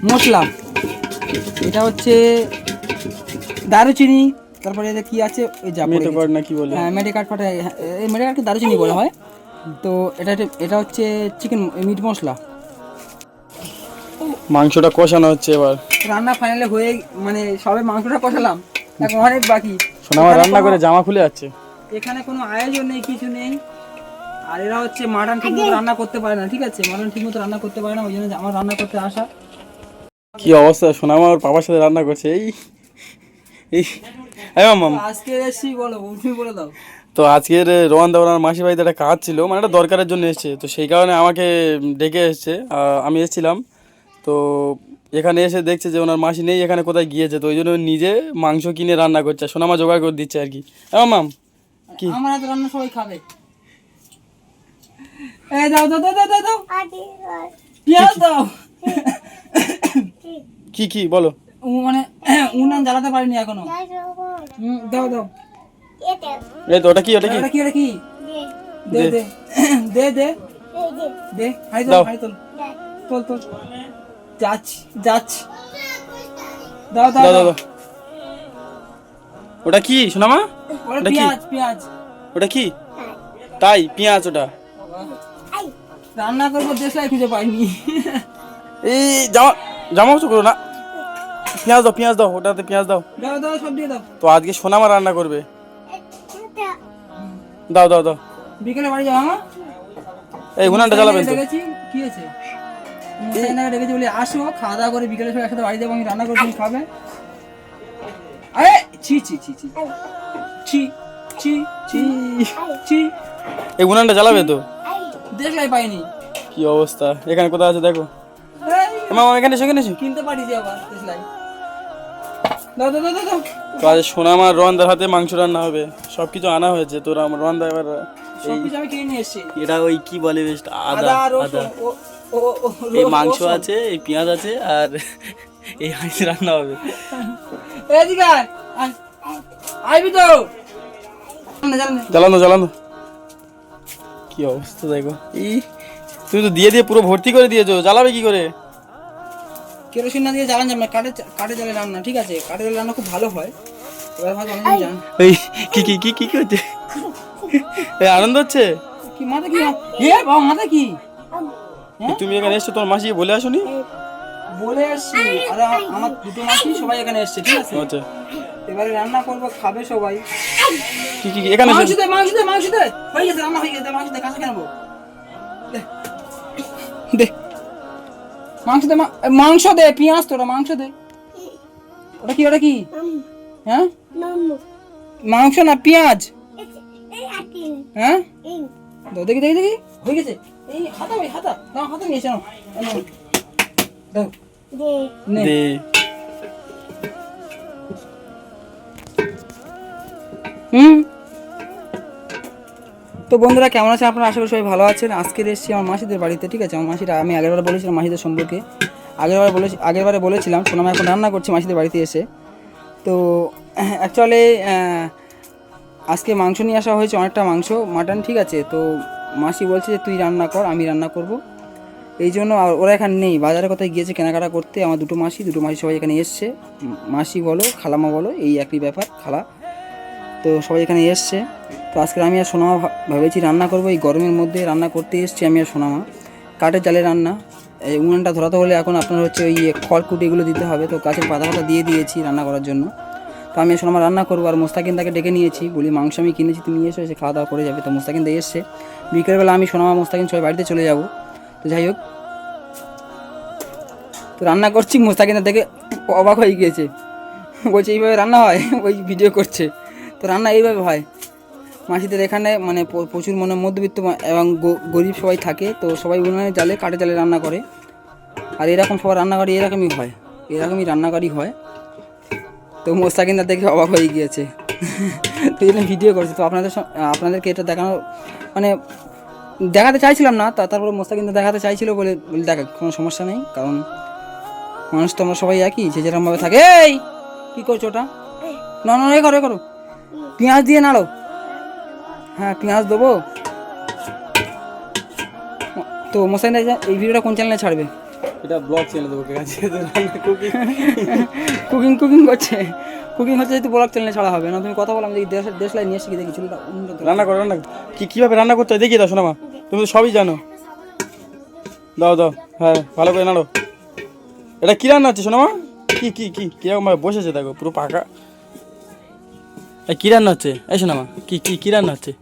মশলা, এটা হচ্ছে দারুচিনি, তারপরে এটা কি আছে ওই যা মেটেকাট না কি বলে, হ্যাঁ মেটেকাট ফাটা, এই মেটেকাটকে দারুচিনি বলা হয়। তো এটা হচ্ছে চিকেন মিট মশলা। মাংসটা কষানো হচ্ছে এবার। রান্না ফাইনালে হয়ে মানে সবে মাংসটা কষালাম, এখন অনেক বাকি। শোনা আমার রান্না করে জামা খুলে যাচ্ছে। এখানে কোনো আয়োজন নেই, কিছু নেই। আর এরা হচ্ছে মাটন ঠিক মতো রান্না করতে পারে না, ঠিক আছে, মাটন ঠিক মতো রান্না করতে পারে না, ওই জন্য আমার রান্না করতে আসা। কি অবস্থা, শোনা আমার বাবার সাথে রান্না করছে এই এই মাম। আজকে এসেছি, বলো তুমি বলে দাও। তো আজকের রোহান দা ওনার মাসি বাড়িতে একটা কাজ ছিল, মানে একটা দরকারের জন্য এসেছে, তো সেই কারণে আমাকে ডেকে এসেছে। আমি এসেছিলাম, তো এখানে এসে দেখছে যে ওনার মাসি নেই, এখানে কোথায় গিয়েছে, তো ওই জন্য নিজে মাংস কিনে রান্না করছে, সোনামা জোগাড় করে দিচ্ছে আর কি। হ্যাঁ মাম, কি আমার হাতে রান্না সবাই খাবে। এই দাও দাও দাও দাও দাও, পেঁয়াজ দাও। কি কি বলো। মানে উনান জ্বালাতে পারিনি এখনো। দাও দাও। এই তো ওটা কি, ওটা কি, এটা কি, এটা কি? দে দে দে দে দে, হাই দাও। তোল, হাই তোল, তোল তোল। যাচ্ছি যাচ্ছি, দাও দাও দাও দাও দাও। দাও। ওটা কি সোনামা, ওরে ওটা কি, পেঁয়াজ পেঁয়াজ। ওটা কি, তাই পেঁয়াজ ওটা। রান্না করবো দেশলাই খুঁজে পাইনি। এই জামা জামা কিছু করো না, পেঁয়াজ দাও, পেঁয়াজ দাও, ওটাতে পেঁয়াজ দাও। দাও দাও, সব দিয়ে দাও। তো আজকে সোনামা রান্না করবে, দাও দাও দাও। বিকেলে বাড়ি যাও আমার। এই উনানটা জ্বালাবেন তো। ডেকেছি, কি আছে, মশাইনাকে ডেকেছি বলে আসো, খাওয়া দাওয়া করে বিকেলে সব একসাথে বাড়ি যাবো, আমি রান্না করে তুমি খাবে। আরে ছি ছি ছি ছি ছি ছি ছি ছি, এই উনানটা জ্বালাবে তো। দেশলাই পাইনি। কি অবস্থা, এখানে কোথায় আছে দেখো। এই, মামা এখানে এসে, এখানে এসে। কিনতে পারি যে আবার দেশলাই। দাও দাও দাও দাও দাও। তো আজ সোনামার রোহানদার হাতে মাংস রান্না হবে, সব কিছু আনা হয়েছে, তোর আমার রোহানদা এবার সব কিছু আমি কিনে নিয়ে এসেছি। এটা ওই কি বলে বেশ, আদা আদা আদা রসুন, এই মাংস আছে, এই পেঁয়াজ আছে, আর এই হাঁড়ি রান্না হবে। এদিকে আয়, আয়, আইবি তো। জ্বালানো জ্বালানো। কি অবস্থা দেখো, এই তুমি তো দিয়ে দিয়ে পুরো ভর্তি করে দিয়েছো, জ্বালাবে কি করে। কেরোসিন না দিয়ে জ্বালান যাবে না, কাঠে জ্বালে রান্না, ঠিক আছে, কাঠে জ্বালে রান্না খুব ভালো হয়। এবার ভালো অনেক জান। এই কি কি কি কি কি হচ্ছে, এই আনন্দ হচ্ছে। কি মাথা কি, এ বাবা মাথা কি, তুমি এখানে এসছো, তোমার মাসি বলে আসোনি। বলে এসছি। আর আমার দুটো মাসি সবাই এখানে এসছে, ঠিক আছে। আচ্ছা, এবারে রান্না করবো, খাবে সবাই। কি কি কি এখানে মাংস এসে- দে, মাংস দে, মাংস দে, হয়ে গেছে, রান্না হয়ে গেছে, মাংস দে, কাঁচা কেনবো, দে দে মাংস দে, মাংস দে, পেঁয়াজ তোরা মাংস দে। ওটা কি, ওটা কি, হ্যাঁ মাংস না পেঁয়াজ, হ্যাঁ দাও, দেখি দেখি দেখি, হয়ে গেছে। এই হাতা, ওই হাতা দাও, হাতা নিয়েছে নাও, দাও নে। দে। তো বন্ধুরা কেমন আছেন আপনারা, আশা করি সবাই ভালো আছেন। আজকের এসেছি আমার মাসিদের বাড়িতে, ঠিক আছে। আমার মাসিরা, আমি আগেরবার বলেছিলাম মাসিদের সম্পর্কে, আগেরবারে বলেছিলাম সোনামা এখন রান্না করছি মাসিদের বাড়িতে এসে। তো অ্যাকচুয়ালি আজকে মাংস নিয়ে আসা হয়েছে, অনেকটা মাংস, মাটন, ঠিক আছে। তো মাসি বলছে যে তুই রান্না কর, আমি রান্না করব, এই জন্য। আর ওরা এখানে নেই, বাজারে কোথায় গিয়েছে কেনাকাটা করতে। আমার দুটো মাসি সবাই এখানে এসছে, মাসি বলো খালামা বলো, এই একই ব্যাপার, খালা। তো সবাই এখানে এসছে। তো আজকে আমি আর সোনামা ভেবেছি রান্না করবো, এই গরমের মধ্যে রান্না করতে এসছি আমি আর সোনামা। কাঠের জালে রান্না, এই উনুনটা ধরাতে হলে এখন আপনার হচ্ছে ওই খড়কুটি এগুলো দিতে হবে, তো গাছের পাতা পাতা দিয়ে দিয়েছি রান্না করার জন্য। তো আমি আর সোনামা রান্না করবো। আর মোস্তাকিন তাকে ডেকে নিয়েছি, বলি মাংস আমি কিনেছি, তুমি এসে খাওয়া দাওয়া করে যাবে। তো মোস্তাকিন দিয়ে এসছে, বিকেলবেলা আমি সোনামা মোস্তাকিন সবাই বাড়িতে চলে যাব। তো যাই হোক, তো রান্না করছি, মোস্তাকিন দেখে অবাক হয়ে গিয়েছে, বলছে এইভাবে রান্না হয়, ওই ভিডিও করছে। তো রান্না এইভাবে হয় মাসিদের এখানে, মানে প্রচুর মনে মধ্যবিত্ত এবং গরিব সবাই থাকে, তো সবাই উনুনে জালে, কাঠে জালে রান্না করে। আর এরকম সবার রান্নাঘরে এরকমই হয়, এরকমই রান্নাঘরই হয়। তো মোস্তাকিনটা দেখে অবাক হয়ে গিয়েছে, তো এই জন্য ভিডিও করছে। তো আপনাদেরকে এটা দেখানো, মানে দেখাতে চাইছিলাম না, তারপরে মোস্তাকিনটা দেখাতে চাইছিল বলে দেখা, কোনো সমস্যা নেই, কারণ মানুষ তো আমরা সবাই একই, যে যেরকমভাবে থাকে। এই কী করছো ওটা, না না, এ করো, পেঁয়াজ দিয়ে নাড়ো, হ্যাঁ পেঁয়াজ দেবো। তো মোসাইন এই ভিডিওটা কোন চ্যানেলে ছাড়বে? এটা ব্লগ চ্যানেল দেবো কাছে কুকিং কুকিং কুকিং করছে, কুকিং হচ্ছে যদি ব্লগ চ্যানেলে ছাড়া হবে না। তুমি কথা বলো, আমি দেখি দেশলাই নিয়ে এসে দেখি চুলটা উন্নত রান্না করো রান্না কীভাবে রান্না করতে হয় দেখিয়ে দাও শোনা মা, তুমি তো সবই জানো। দাও দাও, হ্যাঁ ভালো করে নাড়ো। এটা কী রান্না হচ্ছে শোনা মা? কীরকম ভাবে বসেছে দেখো পুরো পাকা। কী রান্না হচ্ছে এই শোনা মা? কী রান্না হচ্ছে?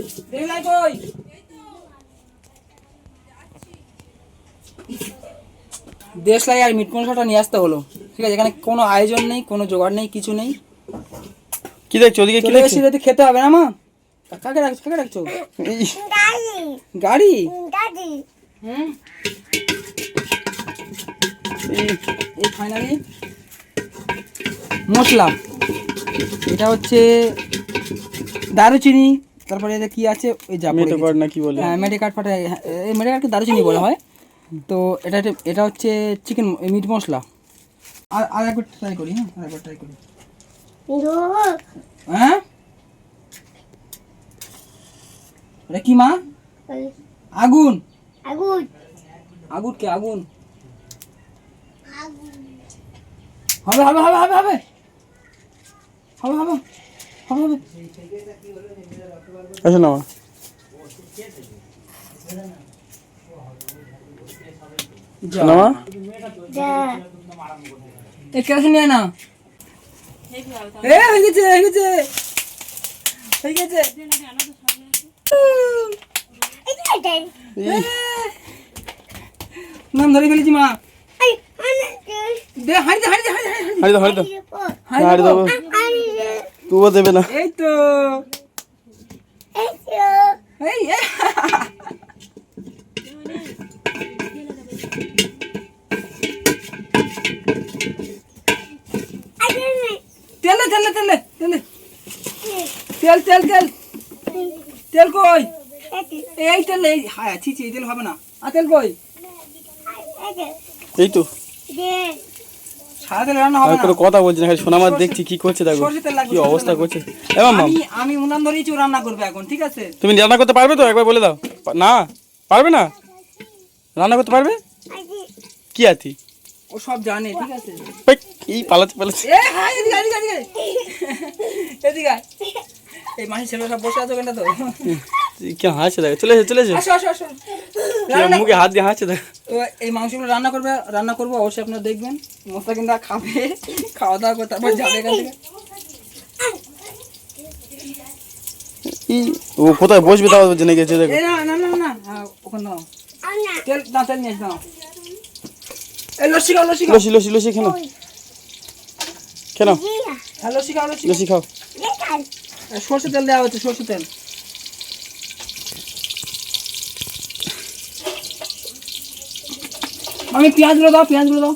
দেশলাই আর মিট মশলাটা নিয়ে আসতে হলো, ঠিক আছে? এখানে কোনো আয়োজন নেই, কোনো জোগাড় নেই, কিছু নেই। কি দেখছো ওদিকে? কি চলে দেখছো? এসে যদি খেতে হবে না মা। কাকে রাখছো? গাড়ি। হুম, এই ফাইনালি মশলা, এটা হচ্ছে দারুচিনি, তারপরে এটা কি আছে ওই যা মেটে কর না কি বলে? হ্যাঁ মেডিকাট ফাটা, এই মেডিকাটকে দারুচিনি বলা হয়। তো এটা হচ্ছে চিকেন মিট মশলা। আর একবার ট্রাই করি, হ্যাঁ আরেকবার ট্রাই করি। হ্যাঁ এটা কি মা? আগুন। আগুন কে আগুন? হবে হবে হবে হবে হবে হবে হবে হবে হবে। আসো না মা। শোনা মা, এই কেরোসিন নিয়ে না। হয়ে গেছে হয়ে গেছে হয়ে গেছে। নাম ধরে ফেলেছি মা। দে হাঁড়ি দে হাঁড়ি দে হাঁড়ি হাঁড়ি দাও হাঁড়ি দাও, হাঁড়ি দাও। তুবো দেবে না। এই তো এই তেল তেল তেল তেল তেল তেল তেল তেল কই? এই তেল এই হ্যাঁ ছি ছি, এই তেল হবে না। আর তেল কই? এই তো সাদা তেল রান্না হবে আমি না। কোনো কথা বলছি না, খালি সোনা মা দেখছি কি করছে দেখো, সরষে তেল লাগবে, কি সরষে অবস্থা তেল করছে। এ মাম্মা, আমি উনান ধরেছি, ও রান্না করবে এখন, ঠিক আছে? তুমি রান্না করতে পারবে তো? একবার বলে দাও। না পারবে না? রান্না করতে পারবে? কি আতি ও সব জানে, ঠিক আছে? কি পালাচ্ছে পালাচ্ছে। এ হাই এদিকে এদিকে এদিকে এদিকে আয়। এই মাসি ছেলে সব বসে আছে ওখানটা তো। কি হাসছে দেখো, চলে এসে চলে এসে আসো আসো আসো। মুখে হাত দিয়ে হাসছে দেখো। তো এই মাংসগুলো রান্না করবো অবশ্যই আপনারা দেখবেন। মশলা কিন্তু খাবে, খাওয়া দাওয়া করে তারপর যাবে এখান থেকে। ও কোথায় বসবে তাও জেনে গেছে দেখো। এই না না না না হ্যাঁ, ওখানে দাও। তেল নিয়ে এসো, দাও। এই লস্যি খাও লস্যি খাও। লসি লসি লসি কেন কেন? হ্যাঁ লস্যি খাও লস্যি। লসি খাও। সরষে তেল দেওয়া হচ্ছে, সরষে তেল। আমি পেঁয়াজগুলো দাও, পেঁয়াজগুলো দাও,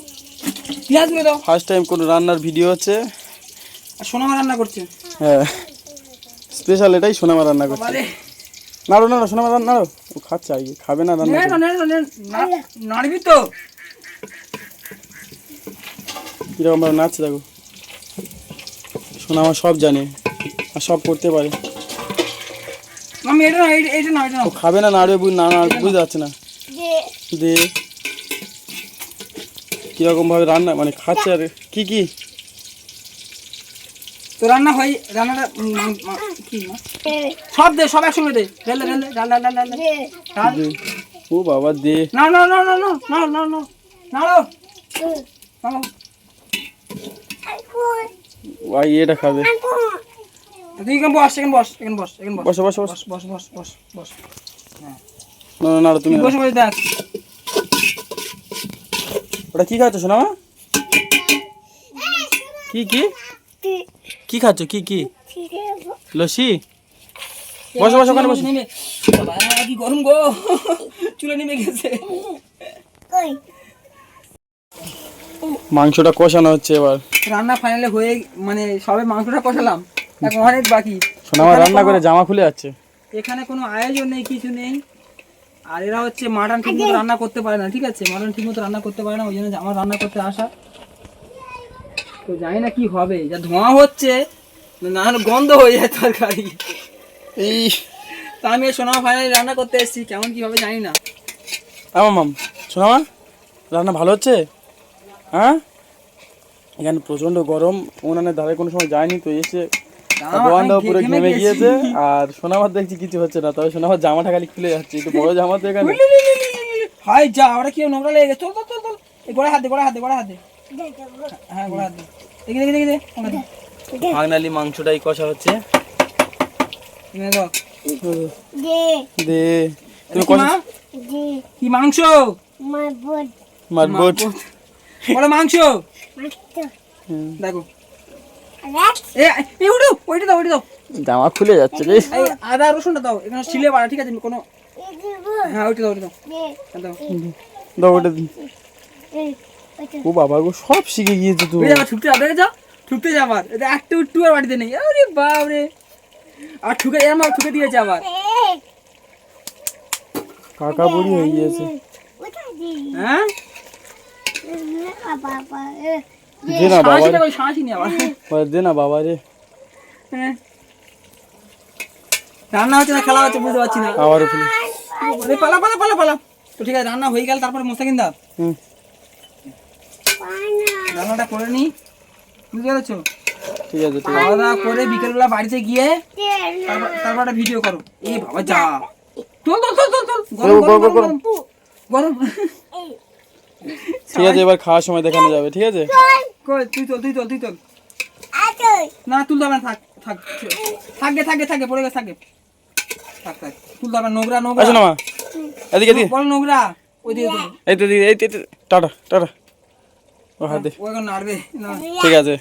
পেঁয়াজগুলো দাও। ফার্স্ট টাইম কোনো রান্নার ভিডিও হচ্ছে। আর সোনামা রান্না করছে। হ্যাঁ স্পেশাল এটাই, সোনামা রান্না করছে। বাবারে নাড়ো নাড়ো সোনামা নাড়ো। ও খাচ্ছে আগে, খাবে না রান্না করে। নাড়বি তো। কিরকম ভাবে নাচছে দেখো। সোনামা সব জানে আর সব করতে পারে। আমি এটা না এটা না এটা না। ও খাবে না নাড়বে, না না বুঝতে পারছে না। দে কিরকম ভাবে রান্না মানে খাচ্ছে আর কি কি। তো রান্না হয়, রান্নাটা কি না সব দে, সব একসঙ্গে দে। ঢেলে ঢেলে ডাল ডাল ডাল ডাল ডাল। দে। ও বাবা দে। না না না না না না না না নাড়ো নাড়ো। ভাই এটা খাবে। তুই এখানে বস, এখানে বস, এখানে বস, এখানে বস, বসো বসো বসো। বস বস বস বস বস। না না নাড়ো তুমি। বসে বসে দেখ। ওটা কি খাচ্ছ সোনামা? কি কি কি খাচ্ছ? কি কি লস্যি? বসো বসো ওখানে বসো। নেমে বাবা কি গরম গো, চুলে নেমে গেছে। মাংসটা কষানো হচ্ছে এবার। রান্না ফাইনালে হয়ে মানে সবে মাংসটা কষালাম, এখন অনেক বাকি। সোনামা রান্না করে জামা খুলে যাচ্ছে। এখানে কোনো আয়োজন নেই, কিছু নেই। আর এরা হচ্ছে মাটন ঠিক মতো রান্না করতে পারে না, ঠিক আছে? মাটন ঠিক মতো রান্না করতে পারে না, ওই জন্য আমার রান্না করতে আসা। তো জানি না কি হবে, যা ধোঁয়া হচ্ছে না হলে গন্ধ হয়ে যায় তরকারি। এই তা আমি সোনা ফাইনালি রান্না করতে এসেছি, কেমন কি হবে জানি না। আমার মাম সোনামা রান্না ভালো হচ্ছে? হ্যাঁ এখানে প্রচন্ড গরম, উনানের ধারে কোনো সময় যায়নি তো এসে রোয়ানদাও পুরো ঘেমে গিয়েছে। আর সোনামার দেখছি কিছু হচ্ছে না, তবে সোনামার জামাটা খালি খুলে যাচ্ছে, একটু বড় জামা তো এখানে। হাই যা, ওরা কি নোংরা লেগে গেছে, চল চল চল চল, এই গোড়া হাত দে, গোড়া হাত দে, গোড়া হাত দে, হ্যাঁ গোড়া হাত দে, দেখি দেখি দেখি দে, ওখানে দে। ফাইনালি মাংসটাই কষা হচ্ছে। এখানে দাও। দে তুমি কি মা? কি মাংস? মারবট। বলো মাংস। দেখো এই উঠো, ওইটা দাও, ওইটা দাও, জামা খুলে যাচ্ছে রে। এই আদা রসুনটা দাও, এখানে ছিলে বাড়া, ঠিক আছে কোনো, হ্যাঁ ওইটা দাও, ওইটা দাও, দাও। দাও ওটা দি। ও বাবা গো, সব শিখে গিয়েছে তুই। ওই যাবা ছুটতে যাবে, যাও ছুটতে যাবার, এটা একটা উঠ্টু আর বাড়িতে নেই, আরে বাপ রে, আর ঠুকে আমার ঠুকে দিয়েছে আবার। কাকা বুড়ি হয়ে গিয়েছে। হ্যাঁ দে না বাবা রে, শাঁসি নি আবার। দে না বাবা রে। হ্যাঁ। রান্না হচ্ছে না খেলা হচ্ছে বুঝতে পারছি না। আবার ফেলে। আরে পালা পালা পালা পালা, তো ঠিক আছে রান্না হয়ে গেল, তারপরে মোস্তাকিন দা হুম রান্নাটা করে নি, বুঝতে পেরেছো? ঠিক আছে ঠিক আছে। খাওয়া দাওয়া করে বিকেলবেলা বাড়িতে গিয়ে তারপর একটা ভিডিও করো। এই বাবা যা, চল চল চল চল চল, গরম গরম গরম গরম গরম। ঠিক আছে, এবার খাওয়ার সময় দেখানো যাবে, ঠিক আছে? কই তুই চল তুই চল তুই চল, না তুলতে হবে না, থাক থাক থাকবে থাকবে থাকবে, পড়ে গেছে থাকবে, থাক থাক, তুলতে হবে না, নোংরা নোংরা, আসো না মা, এদিকে এদিকে, বল নোংরা, ওই দিকে তুলো। এই তো টাটা টাটা। ও হাত দে, ও এখন নাড়বে না। ঠিক আছে।